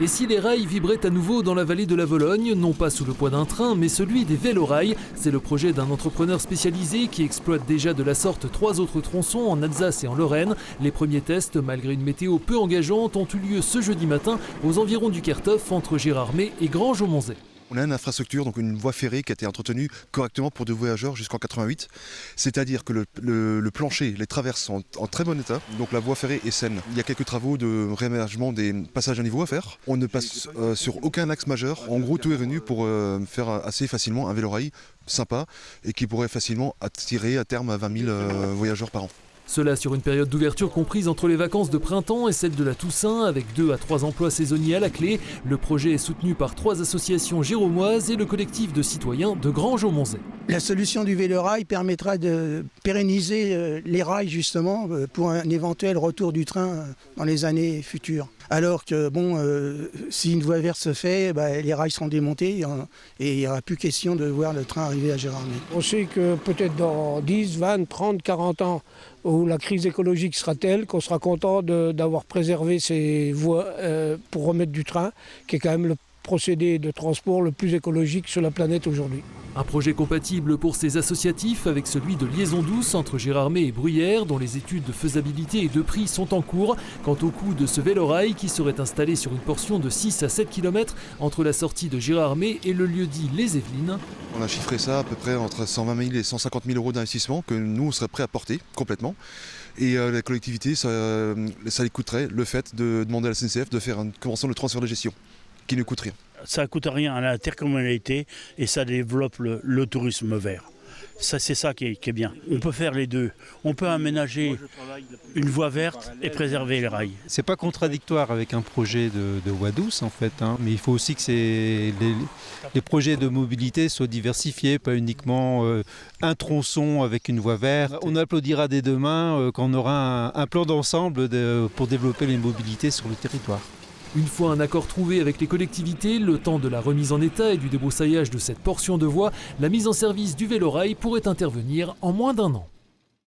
Et si les rails vibraient à nouveau dans la vallée de la Vologne, non pas sous le poids d'un train, mais celui des vélorails, c'est le projet d'un entrepreneur spécialisé qui exploite déjà de la sorte 3 autres tronçons en Alsace et en Lorraine. Les premiers tests, malgré une météo peu engageante, ont eu lieu ce jeudi matin aux environs du Kerthof, entre Gérardmer et Granges-au-Monzet. On a une infrastructure, donc une voie ferrée qui a été entretenue correctement pour 2 voyageurs jusqu'en 88. C'est-à-dire que le plancher, les traverses sont en très bon état. Donc la voie ferrée est saine. Il y a quelques travaux de réaménagement des passages à niveau à faire. On ne passe sur aucun axe majeur. En gros, tout est venu pour faire assez facilement un vélorail sympa et qui pourrait facilement attirer à terme à 20 000 voyageurs par an. Cela sur une période d'ouverture comprise entre les vacances de printemps et celle de la Toussaint, avec 2 à 3 emplois saisonniers à la clé. Le projet est soutenu par 3 associations giromoises et le collectif de citoyens de Granges-au-Monzet. La solution du vélorail permettra de pérenniser les rails justement pour un éventuel retour du train dans les années futures. Alors que si une voie verte se fait, les rails seront démontés et il n'y aura plus question de voir le train arriver à Gérardmer. On sait que peut-être dans 10, 20, 30, 40 ans, où la crise écologique sera telle qu'on sera content d'avoir préservé ces voies pour remettre du train, qui est quand même le procédé de transport le plus écologique sur la planète aujourd'hui. Un projet compatible pour ces associatifs avec celui de liaison douce entre Gérardmer et Bruyères, dont les études de faisabilité et de prix sont en cours. Quant au coût de ce vélorail qui serait installé sur une portion de 6 à 7 km entre la sortie de Gérardmer et le lieu-dit Les Yvelines. On a chiffré ça à peu près entre 120 000 et 150 000 euros d'investissement que nous, on serait prêt à porter complètement. Et la collectivité, ça lui coûterait le fait de demander à la SNCF de faire une convention de transfert de gestion qui ne coûte rien. Ça ne coûte rien à l'intercommunalité et ça développe le tourisme vert. Ça, c'est ça qui est bien. On peut faire les deux. On peut aménager une voie verte et préserver les rails. C'est pas contradictoire avec un projet de voie douce en fait, mais il faut aussi que les projets de mobilité soient diversifiés, pas uniquement un tronçon avec une voie verte. On applaudira dès demain quand on aura un plan d'ensemble pour développer les mobilités sur le territoire. Une fois un accord trouvé avec les collectivités, le temps de la remise en état et du débroussaillage de cette portion de voie, la mise en service du vélorail pourrait intervenir en moins d'1 an.